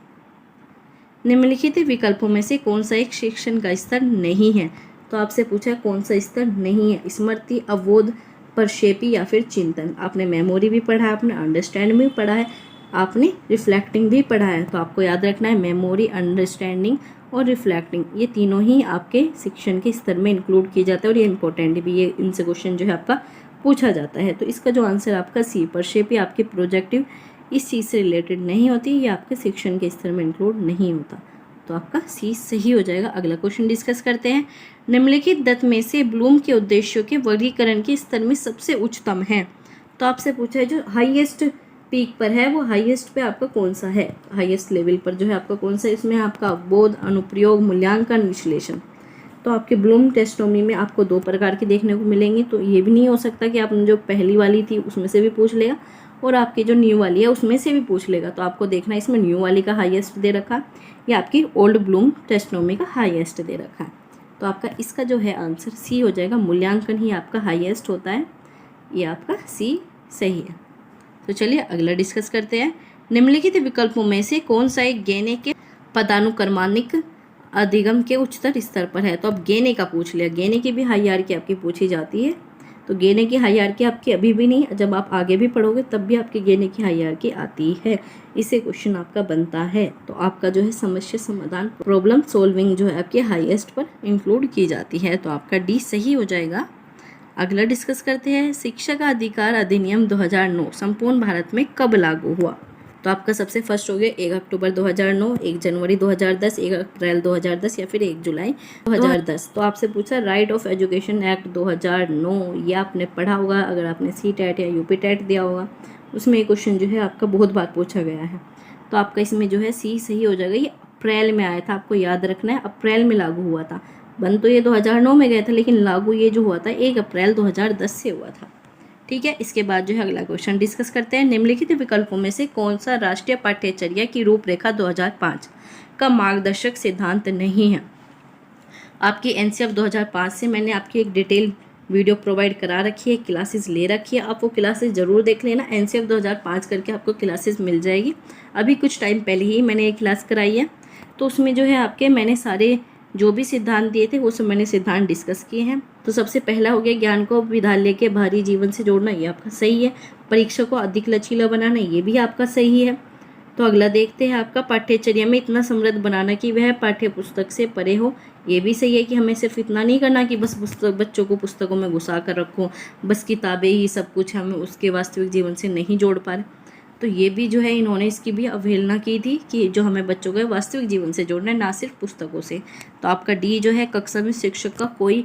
निम्नलिखित विकल्पों में से कौन सा एक शिक्षण का स्तर नहीं है। तो आपसे पूछा है कौन सा स्तर नहीं है। स्मृति, अवबोध, प्रक्षेपी, या फिर चिंतन। आपने मेमोरी भी पढ़ा है, आपने अंडरस्टैंड भी पढ़ा है, आपने रिफ्लेक्टिंग भी पढ़ा है। तो आपको याद रखना है मेमोरी, अंडरस्टैंडिंग और रिफ्लेक्टिंग, ये तीनों ही आपके शिक्षण के स्तर में इंक्लूड किए जाते हैं, और ये इंपॉर्टेंट भी, ये इनसे क्वेश्चन जो है आपका पूछा जाता है। तो इसका जो आंसर आपका सी, प्रक्षेपी आपकी प्रोजेक्टिव इस चीज़ से रिलेटेड नहीं होती, ये आपके शिक्षण के स्तर में इंक्लूड नहीं होता। तो आपका सी सही हो जाएगा। अगला क्वेश्चन डिस्कस करते हैं, निम्नलिखित दत्त में से ब्लूम के उद्देश्यों के वर्गीकरण के स्तर में सबसे उच्चतम है। तो आपसे पूछा है जो हाईएस्ट पीक पर है वो हाईएस्ट पे आपका कौन सा है, हाईएस्ट लेवल पर जो है आपका कौन सा। इसमें आपका बोध, अनुप्रयोग, मूल्यांकन, विश्लेषण। तो आपके ब्लूम टेस्टोमी में आपको 2 प्रकार की देखने को मिलेंगी। तो ये भी नहीं हो सकता कि आपने जो पहली वाली थी उसमें से भी पूछ लेगा और आपकी जो न्यू वाली है उसमें से भी पूछ लेगा। तो आपको देखना है इसमें न्यू वाली का हाईएस्ट दे रखा है या आपकी ओल्ड ब्लूम टेस्टोमी का हाईएस्ट दे रखा है। तो आपका इसका जो है आंसर सी हो जाएगा। मूल्यांकन ही आपका हाईएस्ट होता है, ये आपका सी सही है। तो चलिए अगला डिस्कस करते हैं, निम्नलिखित विकल्पों में से कौन सा एक गेने के पदानुक्रमानिक अधिगम के उच्चतर स्तर पर है। तो अब गेने का पूछ लिया, गेने की भी हाईरार्की आपकी पूछी जाती है। तो गेने की हाईरार्की आपकी अभी भी नहीं, जब आप आगे भी पढ़ोगे तब भी आपकी गेने की हाईरार्की आती है। इससे क्वेश्चन आपका बनता है। तो आपका जो है समस्या समाधान, प्रॉब्लम सॉल्विंग जो है आपके हाईएस्ट पर इंक्लूड की जाती है। तो आपका डी सही हो जाएगा। अगला डिस्कस करते हैं, शिक्षा का अधिकार अधिनियम 2009 संपूर्ण भारत में कब लागू हुआ। तो आपका सबसे फर्स्ट हो गया 1 अक्टूबर 2009, 1 जनवरी 2010, 1 अप्रैल 2010, या फिर 1 जुलाई 2010। तो आपसे पूछा राइट ऑफ एजुकेशन एक्ट 2009, ये आपने पढ़ा होगा अगर आपने CTET या UPTET दिया होगा, उसमें ये क्वेश्चन जो है आपका बहुत बार पूछा गया है। तो आपका इसमें जो है सी सही हो जाएगा। ये अप्रैल में आया था, आपको याद रखना है, अप्रैल में लागू हुआ था। बन तो ये 2009 में गया था, लेकिन लागू ये जो हुआ था 1 अप्रैल 2010 से हुआ था। ठीक है, इसके बाद जो है अगला क्वेश्चन डिस्कस करते हैं, निम्नलिखित विकल्पों में से कौन सा राष्ट्रीय पाठ्यचर्या की रूपरेखा 2005 का मार्गदर्शक सिद्धांत नहीं है। आपकी NCF 2005 से मैंने आपकी एक डिटेल वीडियो प्रोवाइड करा रखी है, क्लासेस ले रखी है, आप वो क्लासेस ज़रूर देख लेना। NCF 2005 करके आपको क्लासेस मिल जाएगी। अभी कुछ टाइम पहले ही मैंने एक क्लास कराई है, तो उसमें जो है आपके मैंने सारे जो भी सिद्धांत दिए थे वो सब मैंने सिद्धांत डिस्कस किए हैं। तो सबसे पहला हो गया ज्ञान को विद्यालय के बाहरी जीवन से जोड़ना, ये आपका सही है। परीक्षा को अधिक लचीला बनाना, ये भी आपका सही है। तो अगला देखते हैं, आपका पाठ्यचर्या में इतना समृद्ध बनाना कि वह पाठ्य पुस्तक से परे हो, ये भी सही है कि हमें सिर्फ इतना नहीं करना कि बस बच्चों को पुस्तकों में घुसा कर रखो, बस किताबें ही सब कुछ, हमें उसके वास्तविक जीवन से नहीं जोड़ पा रहे। तो ये भी जो है इन्होंने इसकी भी अवहेलना की थी कि जो हमें बच्चों को वास्तविक जीवन से जोड़ना है, ना सिर्फ पुस्तकों से। तो आपका डी जो है कक्षा में शिक्षक का कोई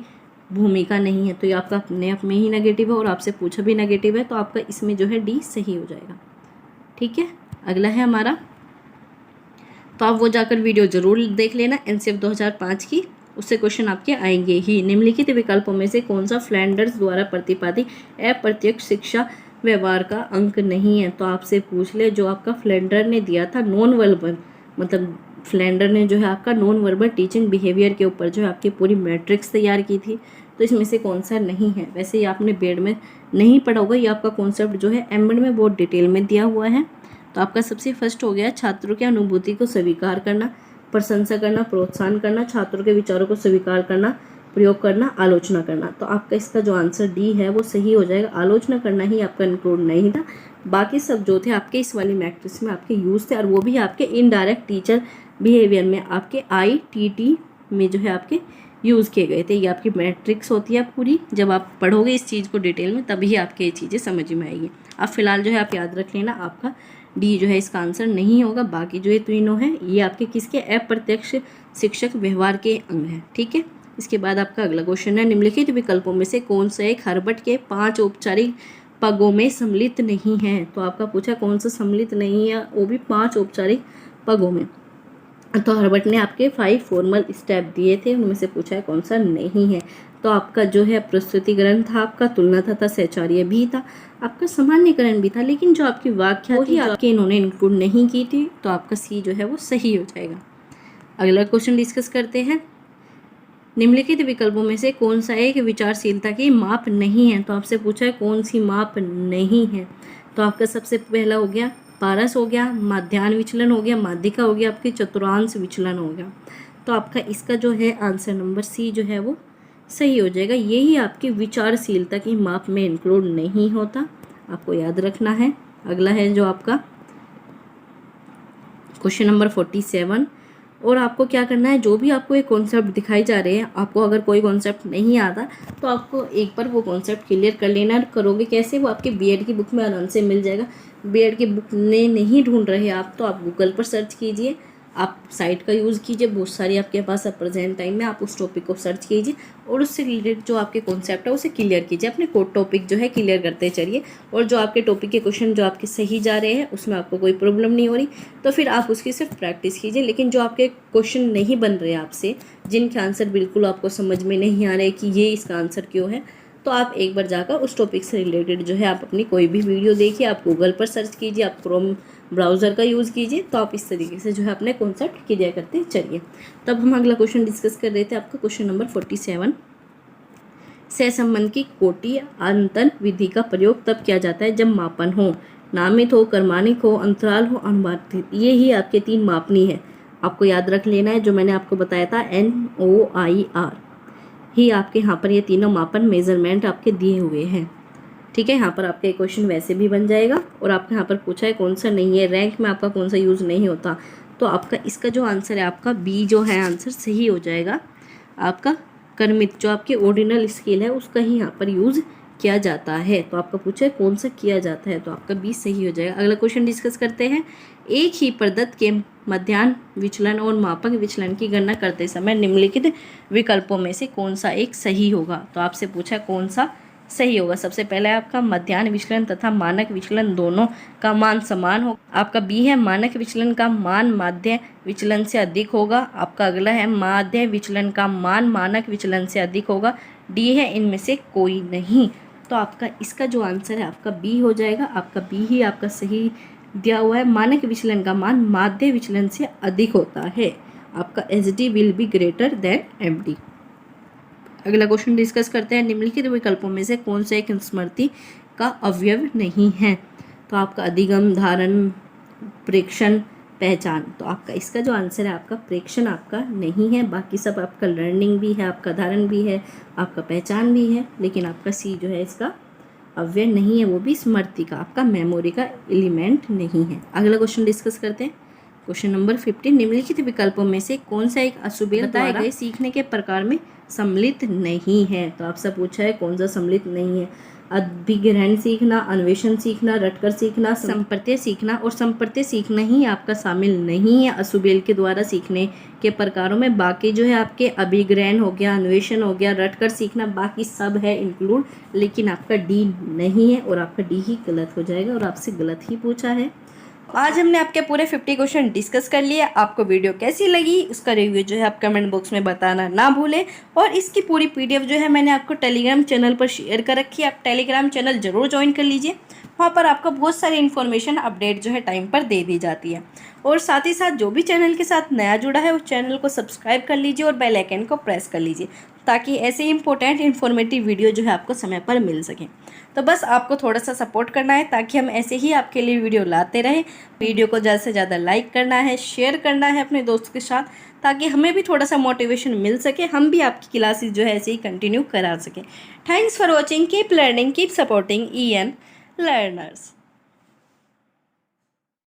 भूमिका नहीं है, तो ये आपका अपने आप में ही नेगेटिव है और आपसे पूछा भी नेगेटिव है। तो आपका इसमें जो है डी सही हो जाएगा। ठीक है, अगला है हमारा, तो आप वो जाकर वीडियो ज़रूर देख लेना NCF 2005 की, उससे क्वेश्चन आपके आएंगे ही। निम्नलिखित विकल्पों में से कौन सा फ्लैंडर्स द्वारा प्रतिपादित अप्रत्यक्ष शिक्षा व्यवहार का अंक नहीं है। तो आपसे पूछ ले, जो आपका फ्लैंडर ने दिया था नॉन वर्बल, मतलब फ्लैंडर ने जो है आपका नॉन वर्बल टीचिंग बिहेवियर के ऊपर जो है आपकी पूरी मैट्रिक्स तैयार की थी, तो इसमें से कौन सा नहीं है। वैसे ये आपने बेड में नहीं पढ़ा होगा, ये आपका कॉन्सेप्ट जो है एमएड में बहुत डिटेल में दिया हुआ है। तो आपका सबसे फर्स्ट हो गया छात्रों की अनुभूति को स्वीकार करना, प्रशंसा करना, प्रोत्साहन करना, छात्रों के विचारों को स्वीकार करना, प्रयोग करना, आलोचना करना। तो आपका इसका जो आंसर डी है वो सही हो जाएगा। आलोचना करना ही आपका इंक्लूड नहीं था, बाकी सब जो थे आपके इस वाली मैट्रिक्स में आपके यूज थे, और वो भी आपके इनडायरेक्ट टीचर बिहेवियर में आपके ITT में जो है आपके यूज़ किए गए थे। ये आपकी मैट्रिक्स होती है पूरी, जब आप पढ़ोगे इस चीज़ को डिटेल में तभी आपके ये चीज़ें समझ में आएगी। अब फिलहाल जो है आप याद रख लेना, आपका डी जो है इसका आंसर नहीं होगा। बाकी जो ये तीनों हैं ये आपके किसके अप्रत्यक्ष शिक्षक व्यवहार के अंग हैं, ठीक है। इसके बाद आपका अगला क्वेश्चन है, निम्नलिखित विकल्पों में से कौन सा एक हर्बट के 5 औपचारिक पगों में सम्मिलित नहीं है। तो आपका पूछा कौन सा सम्मिलित नहीं है, वो भी 5 औपचारिक पगों में। तो हर्बट ने आपके 5 फॉर्मल स्टेप दिए थे, उनमें से पूछा है कौन सा नहीं है। तो आपका जो है प्रस्तुतिकरण था, आपका तुलना था सहचर्य भी था, आपका सामान्यकरण भी था, लेकिन जो आपकी व्याख्या थी आपके इन्होंने इंक्लूड नहीं की थी। तो आपका सी जो है वो सही हो जाएगा। अगला क्वेश्चन डिस्कस करते हैं, निम्नलिखित विकल्पों में से कौन सा एक विचारशीलता की माप नहीं है। तो आपसे पूछा है कौन सी माप नहीं है। तो आपका सबसे पहला हो गया पारस हो गया, माध्यान्ह विचलन हो गया, माध्यिका हो गया, आपके चतुर्थांश विचलन हो गया। तो आपका इसका जो है आंसर नंबर सी जो है वो सही हो जाएगा। यही आपकी विचारशीलता की माप में इंक्लूड नहीं होता, आपको याद रखना है। अगला है जो आपका क्वेश्चन नंबर 47, और आपको क्या करना है, जो भी आपको एक कॉन्सेप्ट दिखाई जा रहे हैं, आपको अगर कोई कॉन्सेप्ट नहीं आता तो आपको एक बार वो कॉन्सेप्ट क्लियर कर लेना। करोगे कैसे, वो आपके बीएड की बुक में आराम से मिल जाएगा। बीएड की बुक नहीं ढूंढ रहे आप तो आप गूगल पर सर्च कीजिए, आप साइट का यूज़ कीजिए, बहुत सारी आपके पास अब प्रेजेंट टाइम में, आप उस टॉपिक को सर्च कीजिए और उससे रिलेटेड जो आपके कॉन्सेप्ट है उसे क्लियर कीजिए। अपने कोड टॉपिक जो है क्लियर करते चलिए, और जो आपके टॉपिक के क्वेश्चन जो आपके सही जा रहे हैं उसमें आपको कोई प्रॉब्लम नहीं हो रही तो फिर आप उसकी सिर्फ प्रैक्टिस कीजिए। लेकिन जो आपके क्वेश्चन नहीं बन रहे आपसे, जिनके आंसर बिल्कुल आपको समझ में नहीं आ रहे कि ये इसका आंसर क्यों है, तो आप एक बार जाकर उस टॉपिक से रिलेटेड जो है आप अपनी कोई भी वीडियो देखिए, आप गूगल पर सर्च कीजिए, आप क्रोम ब्राउज़र का यूज़ कीजिए, तो आप इस तरीके से जो है अपने कॉन्सेप्ट क्लियर करते चलिए। तब हम अगला क्वेश्चन डिस्कस कर रहे थे, आपका क्वेश्चन नंबर 47, सहसंबंध की कोटि अंतर विधि का प्रयोग तब किया जाता है जब मापन हो, नामित हो, कर्मानिक हो, अंतराल हो, अनुवादित। ये ही आपके 3 मापनी है, आपको याद रख लेना है। जो मैंने आपको बताया था NOIR ही आपके यहाँ पर ये तीनों मापन मेजरमेंट आपके दिए हुए हैं, ठीक है। यहाँ पर आपका एक क्वेश्चन वैसे भी बन जाएगा, और आपके यहाँ पर पूछा है कौन सा नहीं है, रैंक में आपका कौन सा यूज़ नहीं होता। तो आपका इसका जो आंसर है आपका बी जो है आंसर सही हो जाएगा। आपका कर्मित जो आपकी ऑर्डिनल स्केल है उसका ही यहाँ पर यूज़ किया जाता है। तो आपका पूछा है कौन सा किया जाता है, तो आपका बी सही हो जाएगा। अगला क्वेश्चन डिस्कस करते हैं, एक ही प्रदत्त के मध्याह्न विचलन और मापक विचलन की गणना करते समय निम्नलिखित विकल्पों में से कौन सा एक सही होगा। तो आपसे पूछा कौन सा सही होगा। सबसे पहले आपका मध्याह्न विचलन तथा मानक विचलन दोनों का मान समान हो। आपका बी है मानक विचलन का मान माध्य विचलन से अधिक होगा। आपका अगला है माध्य विचलन का मान मानक विचलन से अधिक होगा। डी है इनमें से कोई नहीं। तो आपका इसका जो आंसर है आपका बी हो जाएगा। आपका बी ही आपका सही दिया हुआ है। मानक विचलन का मान माध्य विचलन से अधिक होता है। आपका SD will be greater than MD। अगला क्वेश्चन डिस्कस करते हैं, निम्नलिखित विकल्पों में से कौन सा एक स्मृति का अवयव नहीं है। तो आपका अधिगम, धारण, प्रेक्षण, पहचान। तो आपका इसका जो आंसर है आपका प्रेक्षण आपका नहीं है। बाकी सब आपका लर्निंग भी है, आपका धारण भी है, आपका पहचान भी है, लेकिन आपका सी जो है इसका अवयव नहीं है, वो भी स्मृति का, आपका मेमोरी का एलिमेंट नहीं है। अगला क्वेश्चन डिस्कस करते हैं, क्वेश्चन नंबर 15, निम्नलिखित विकल्पों में से कौन सा एक असुबेल बताए गए सीखने के प्रकार में सम्मिलित नहीं है। तो आपसे पूछा है कौन सा सम्मिलित नहीं है। अभिग्रहण सीखना, अन्वेषण सीखना, रटकर सीखना, संप्रत्यय सीखना, और संप्रत्यय सीखना ही आपका शामिल नहीं है असुबेल के द्वारा सीखने के प्रकारों में। बाकी जो है आपके अभिग्रहण हो गया, अन्वेषण हो गया, रटकर सीखना, बाकी सब है इंक्लूड, लेकिन आपका डी नहीं है, और आपका डी ही गलत हो जाएगा, और आपसे गलत ही पूछा है। आज हमने आपके पूरे 50 क्वेश्चन डिस्कस कर लिए। आपको वीडियो कैसी लगी उसका रिव्यू जो है आप कमेंट बॉक्स में बताना ना भूलें, और इसकी पूरी PDF जो है मैंने आपको टेलीग्राम चैनल पर शेयर कर रखी है। आप टेलीग्राम चैनल ज़रूर ज्वाइन कर लीजिए, वहाँ पर आपको बहुत सारी इन्फॉर्मेशन अपडेट जो है टाइम पर दे दी जाती है। और साथ ही साथ जो भी चैनल के साथ नया जुड़ा है उस चैनल को सब्सक्राइब कर लीजिए और बेल आइकन को प्रेस कर लीजिए, ताकि ऐसे इंपॉर्टेंट इन्फॉर्मेटिव वीडियो जो है आपको समय पर मिल सकें। तो बस आपको थोड़ा सा सपोर्ट करना है ताकि हम ऐसे ही आपके लिए वीडियो लाते रहें। वीडियो को ज़्यादा से ज़्यादा लाइक करना है, शेयर करना है अपने दोस्तों के साथ, ताकि हमें भी थोड़ा सा मोटिवेशन मिल सके, हम भी आपकी क्लासेस जो है ऐसे ही कंटिन्यू करा सकें। Thanks for watching, keep learning, keep supporting EN learners.